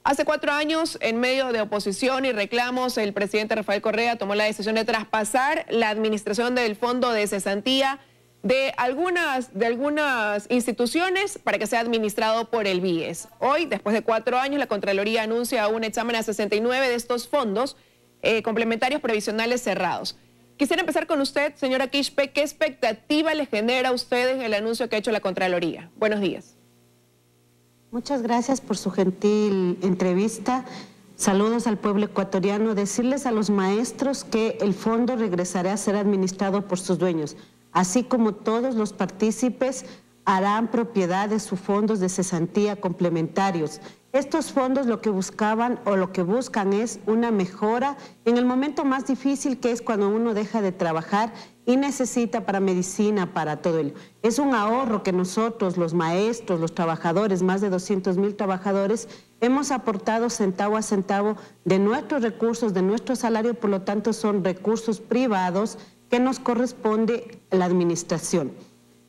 Hace 4 años, en medio de oposición y reclamos, el presidente Rafael Correa tomó la decisión de traspasar la administración del fondo de cesantía de algunas instituciones para que sea administrado por el BIES. Hoy, después de 4 años, la Contraloría anuncia un examen a 69 de estos fondos complementarios previsionales cerrados. Quisiera empezar con usted, señora Quispe. ¿Qué expectativa le genera a ustedes el anuncio que ha hecho la Contraloría? Buenos días. Muchas gracias por su gentil entrevista. Saludos al pueblo ecuatoriano. Decirles a los maestros que el fondo regresará a ser administrado por sus dueños, así como todos los partícipes harán propiedad de sus fondos de cesantía complementarios. Estos fondos lo que buscaban o lo que buscan es una mejora en el momento más difícil, que es cuando uno deja de trabajar y necesita para medicina, para todo ello. Es un ahorro que nosotros, los maestros, los trabajadores, más de 200,000 trabajadores, hemos aportado centavo a centavo de nuestros recursos, de nuestro salario, por lo tanto son recursos privados que nos corresponde la administración.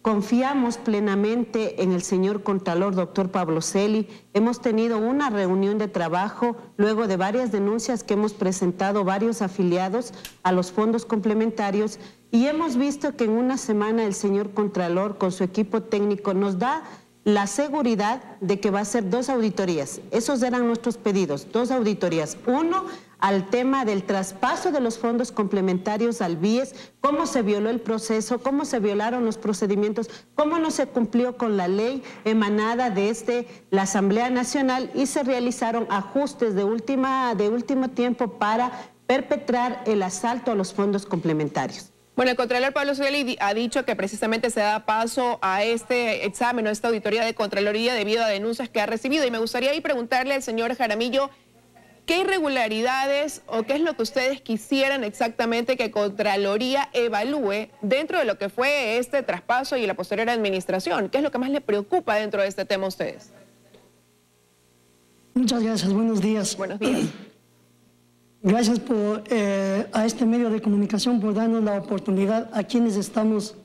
Confiamos plenamente en el señor Contralor, doctor Pablo Celi. Hemos tenido una reunión de trabajo luego de varias denuncias que hemos presentado varios afiliados a los fondos complementarios, y hemos visto que en una semana el señor Contralor con su equipo técnico nos da la seguridad de que va a hacer 2 auditorías. Esos eran nuestros pedidos, 2 auditorías. Uno, al tema del traspaso de los fondos complementarios al BIES, cómo se violó el proceso, cómo se violaron los procedimientos, cómo no se cumplió con la ley emanada desde la Asamblea Nacional y se realizaron ajustes de último tiempo para perpetrar el asalto a los fondos complementarios. Bueno, el Contralor Pablo Celi ha dicho que precisamente se da paso a este examen o esta auditoría de Contraloría debido a denuncias que ha recibido. Y me gustaría ahí preguntarle al señor Jaramillo, ¿qué irregularidades o qué es lo que ustedes quisieran exactamente que Contraloría evalúe dentro de lo que fue este traspaso y la posterior administración? ¿Qué es lo que más les preocupa dentro de este tema a ustedes? Muchas gracias, buenos días. Buenos días. Gracias a este medio de comunicación por darnos la oportunidad a quienes estamos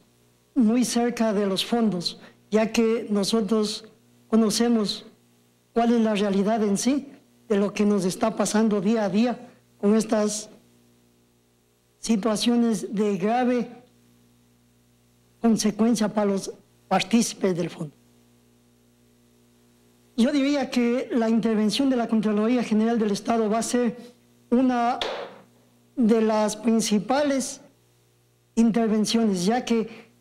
muy cerca de los fondos, ya que nosotros conocemos cuál es la realidad en sí de lo que nos está pasando día a día con estas situaciones de grave consecuencia para los partícipes del fondo. Yo diría que la intervención de la Contraloría General del Estado va a ser una de las principales intervenciones, ya que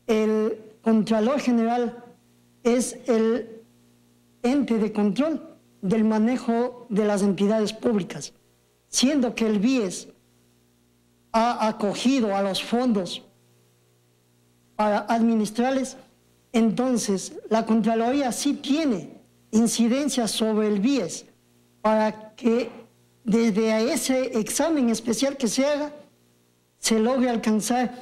el Contralor General es el ente de control del manejo de las entidades públicas, siendo que el BIES ha acogido a los fondos para administrarles. Entonces la Contraloría sí tiene incidencia sobre el BIES para que desde ese examen especial que se haga se logre alcanzar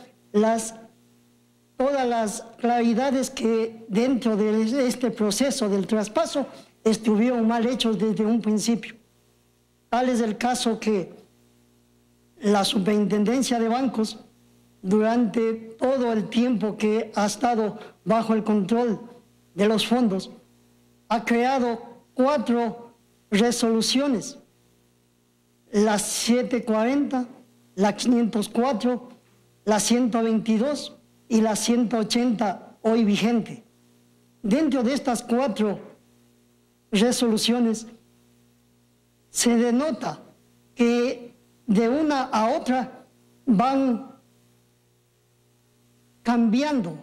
todas las claridades que dentro de este proceso del traspaso estuvieron mal hechos desde un principio. Tal es el caso que la Superintendencia de Bancos, durante todo el tiempo que ha estado bajo el control de los fondos, ha creado 4 resoluciones: la 740, la 504, la 122 y la 180 hoy vigente. Dentro de estas 4 resoluciones se denota que de una a otra van cambiando,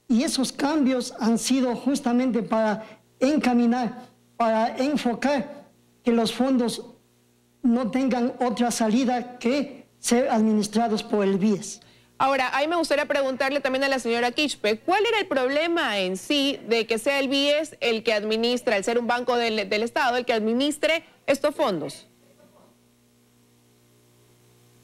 y esos cambios han sido justamente para encaminar, para enfocar que los fondos no tengan otra salida que ser administrados por el BIES. Ahora, ahí me gustaría preguntarle también a la señora Quispe, ¿cuál era el problema en sí de que sea el BIES el que administra, el ser un banco del Estado, el que administre estos fondos?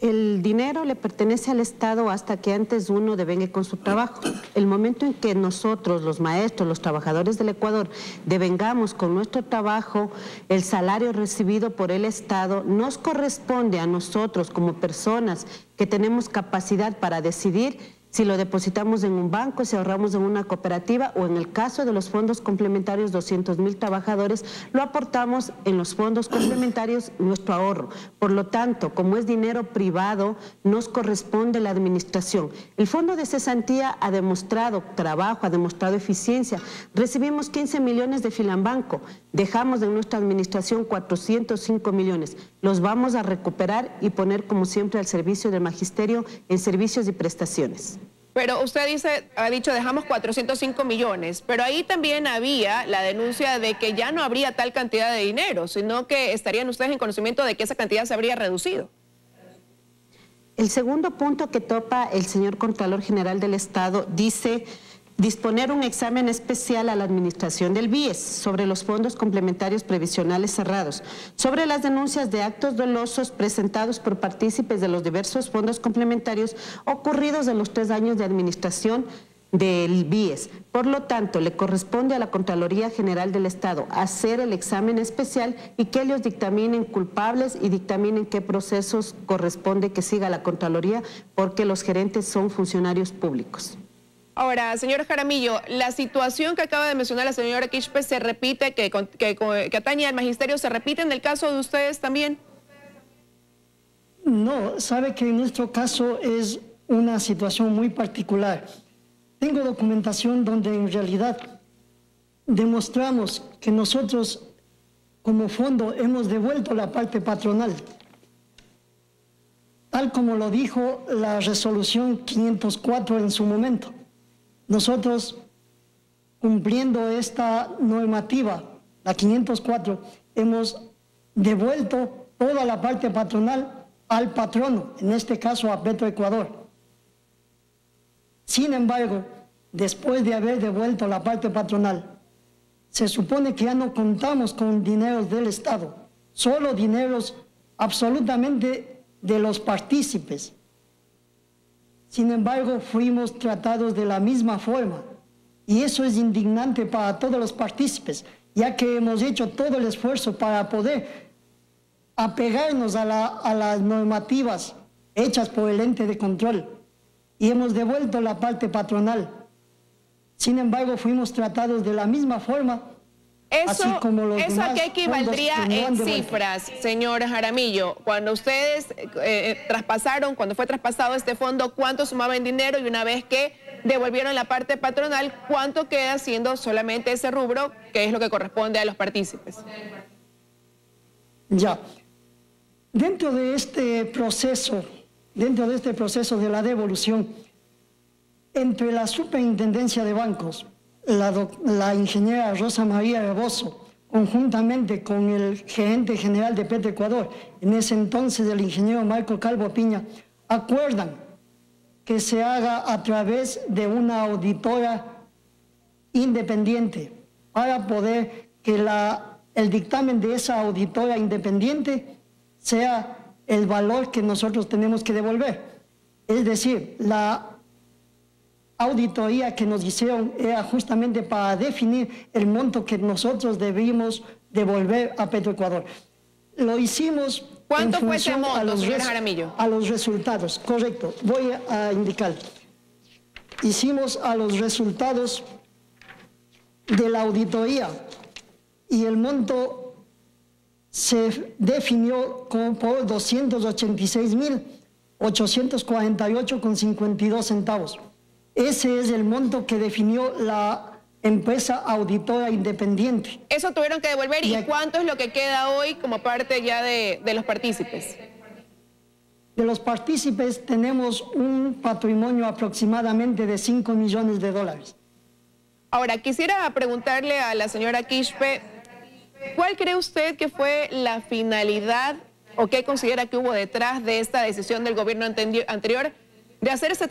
El dinero le pertenece al Estado hasta que antes uno devengue con su trabajo. El momento en que nosotros, los maestros, los trabajadores del Ecuador, devengamos con nuestro trabajo, el salario recibido por el Estado nos corresponde a nosotros como personas que tenemos capacidad para decidir si lo depositamos en un banco, si ahorramos en una cooperativa o en el caso de los fondos complementarios, 200.000 trabajadores, lo aportamos en los fondos complementarios nuestro ahorro. Por lo tanto, como es dinero privado, nos corresponde la administración. El fondo de cesantía ha demostrado trabajo, ha demostrado eficiencia. Recibimos 15 millones de Filambanco, dejamos en nuestra administración 405 millones. Los vamos a recuperar y poner como siempre al servicio del magisterio en servicios y prestaciones. Pero usted ha dicho dejamos 405 millones, pero ahí también había la denuncia de que ya no habría tal cantidad de dinero, sino que estarían ustedes en conocimiento de que esa cantidad se habría reducido. El segundo punto que topa el señor Contralor General del Estado dice disponer un examen especial a la administración del BIES sobre los fondos complementarios previsionales cerrados, sobre las denuncias de actos dolosos presentados por partícipes de los diversos fondos complementarios ocurridos en los 3 años de administración del BIES. Por lo tanto, le corresponde a la Contraloría General del Estado hacer el examen especial y que ellos dictaminen culpables y dictaminen qué procesos corresponde que siga la Contraloría, porque los gerentes son funcionarios públicos. Ahora, señor Jaramillo, la situación que acaba de mencionar la señora Quispe se repite, que atañe al magisterio, ¿se repite en el caso de ustedes también? No, sabe que en nuestro caso es una situación muy particular. Tengo documentación donde en realidad demostramos que nosotros como fondo hemos devuelto la parte patronal, tal como lo dijo la resolución 504 en su momento. Nosotros, cumpliendo esta normativa, la 504, hemos devuelto toda la parte patronal al patrono, en este caso a Petroecuador. Sin embargo, después de haber devuelto la parte patronal, se supone que ya no contamos con dineros del Estado, solo dineros absolutamente de los partícipes. Sin embargo, fuimos tratados de la misma forma y eso es indignante para todos los partícipes, ya que hemos hecho todo el esfuerzo para poder apegarnos a las normativas hechas por el ente de control y hemos devuelto la parte patronal. Sin embargo, fuimos tratados de la misma forma. ¿Eso a qué equivaldría en cifras, señor Jaramillo? Cuando ustedes cuando fue traspasado este fondo, ¿cuánto sumaba en dinero? Y una vez que devolvieron la parte patronal, ¿cuánto queda siendo solamente ese rubro, que es lo que corresponde a los partícipes? Ya. Dentro de este proceso de la devolución, entre la Superintendencia de Bancos, la ingeniera Rosa María Rebozo, conjuntamente con el gerente general de Petroecuador, en ese entonces el ingeniero Marco Calvo Piña, acuerdan que se haga a través de una auditora independiente para poder que el dictamen de esa auditora independiente sea el valor que nosotros tenemos que devolver. Es decir, la auditoría que nos hicieron era justamente para definir el monto que nosotros debimos devolver a Petroecuador. Lo hicimos. ¿Cuánto fue ese monto, señor Jaramillo? A los resultados, correcto. Voy a indicar. Hicimos a los resultados de la auditoría y el monto se definió por 286.848,52 centavos. Ese es el monto que definió la empresa auditora independiente. Eso tuvieron que devolver. ¿Y cuánto es lo que queda hoy como parte ya de los partícipes? De los partícipes tenemos un patrimonio aproximadamente de 5 millones de dólares. Ahora, quisiera preguntarle a la señora Quispe, ¿cuál cree usted que fue la finalidad o qué considera que hubo detrás de esta decisión del gobierno anterior de hacer este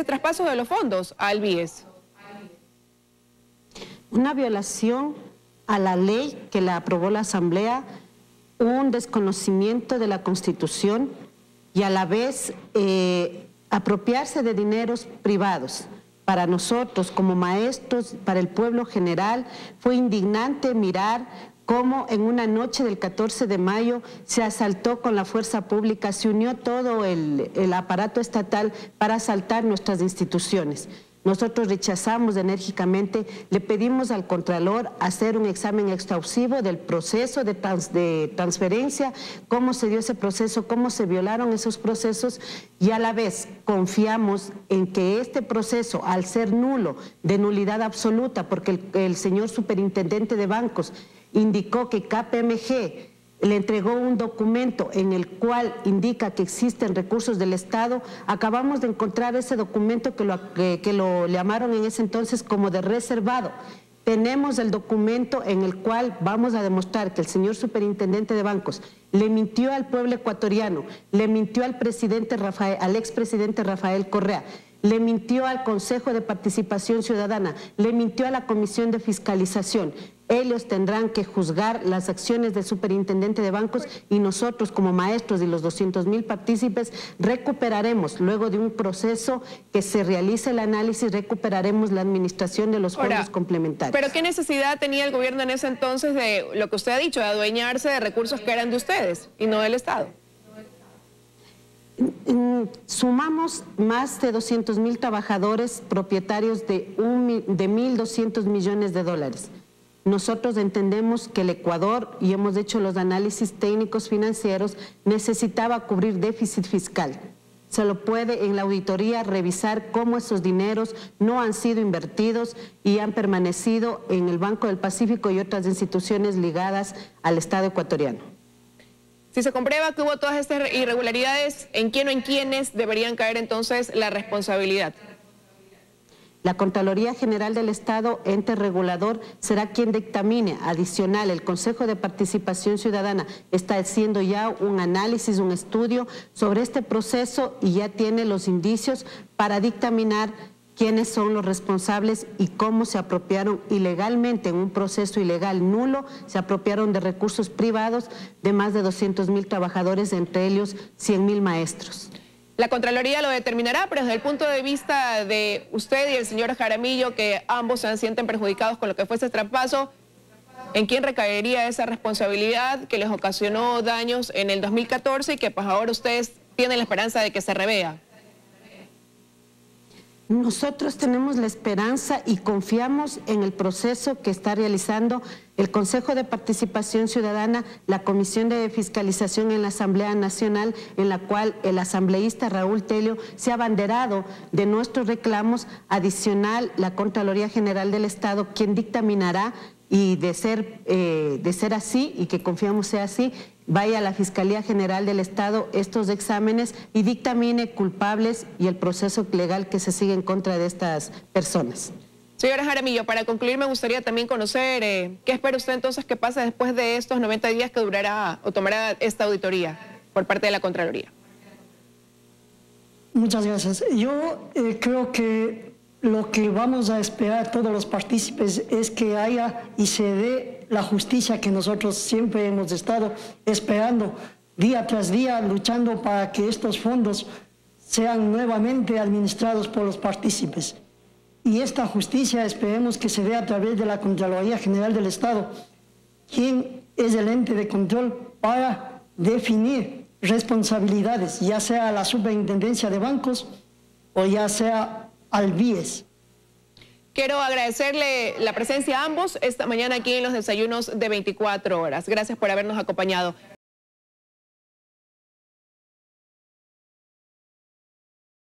traspaso de los fondos al BIES? Una violación a la ley que la aprobó la Asamblea, un desconocimiento de la Constitución y a la vez apropiarse de dineros privados. Para nosotros como maestros, para el pueblo general, fue indignante mirar cómo en una noche del 14 de mayo se asaltó con la fuerza pública, se unió todo el aparato estatal para asaltar nuestras instituciones. Nosotros rechazamos enérgicamente, le pedimos al Contralor hacer un examen exhaustivo del proceso de transferencia, cómo se dio ese proceso, cómo se violaron esos procesos, y a la vez confiamos en que este proceso, al ser nulo, de nulidad absoluta, porque el señor superintendente de bancos indicó que KPMG le entregó un documento en el cual indica que existen recursos del Estado. Acabamos de encontrar ese documento que lo llamaron en ese entonces como de reservado. Tenemos el documento en el cual vamos a demostrar que el señor superintendente de bancos le mintió al pueblo ecuatoriano, le mintió al expresidente Rafael Correa, le mintió al Consejo de Participación Ciudadana, le mintió a la Comisión de Fiscalización. Ellos tendrán que juzgar las acciones del superintendente de bancos, y nosotros como maestros y los 200.000 partícipes recuperaremos, luego de un proceso que se realice el análisis, recuperaremos la administración de los fondos complementarios. ¿Pero qué necesidad tenía el gobierno en ese entonces de lo que usted ha dicho, de adueñarse de recursos que eran de ustedes y no del Estado? Sumamos más de 200.000 trabajadores propietarios de 1.200 millones de dólares. Nosotros entendemos que el Ecuador, y hemos hecho los análisis técnicos financieros, necesitaba cubrir déficit fiscal. Se lo puede en la auditoría revisar cómo esos dineros no han sido invertidos y han permanecido en el Banco del Pacífico y otras instituciones ligadas al Estado ecuatoriano. Si se comprueba que hubo todas estas irregularidades, ¿en quién o en quiénes deberían caer entonces la responsabilidad? La Contraloría General del Estado, ente regulador, será quien dictamine. Adicional, el Consejo de Participación Ciudadana está haciendo ya un análisis, un estudio sobre este proceso y ya tiene los indicios para dictaminar quiénes son los responsables y cómo se apropiaron ilegalmente, en un proceso ilegal nulo, se apropiaron de recursos privados de más de 200.000 trabajadores, entre ellos 100.000 maestros. La Contraloría lo determinará, pero desde el punto de vista de usted y el señor Jaramillo, que ambos se sienten perjudicados con lo que fue ese traspaso, ¿en quién recaería esa responsabilidad que les ocasionó daños en el 2014 y que pues ahora ustedes tienen la esperanza de que se revea? Nosotros tenemos la esperanza y confiamos en el proceso que está realizando el Consejo de Participación Ciudadana, la Comisión de Fiscalización en la Asamblea Nacional, en la cual el asambleísta Raúl Tello se ha abanderado de nuestros reclamos. Adicional, la Contraloría General del Estado, quien dictaminará, y de ser así, y que confiamos sea así, vaya a la Fiscalía General del Estado estos exámenes y dictamine culpables y el proceso legal que se sigue en contra de estas personas. Señora Jaramillo, para concluir me gustaría también conocer qué espera usted entonces que pase después de estos 90 días que durará o tomará esta auditoría por parte de la Contraloría. Muchas gracias. Yo creo que lo que vamos a esperar todos los partícipes es que haya y se dé la justicia que nosotros siempre hemos estado esperando día tras día, luchando para que estos fondos sean nuevamente administrados por los partícipes. Y esta justicia esperemos que se dé a través de la Contraloría General del Estado, quien es el ente de control para definir responsabilidades, ya sea a la Superintendencia de Bancos o ya sea al BIES. Quiero agradecerle la presencia a ambos esta mañana aquí en los desayunos de 24 horas. Gracias por habernos acompañado.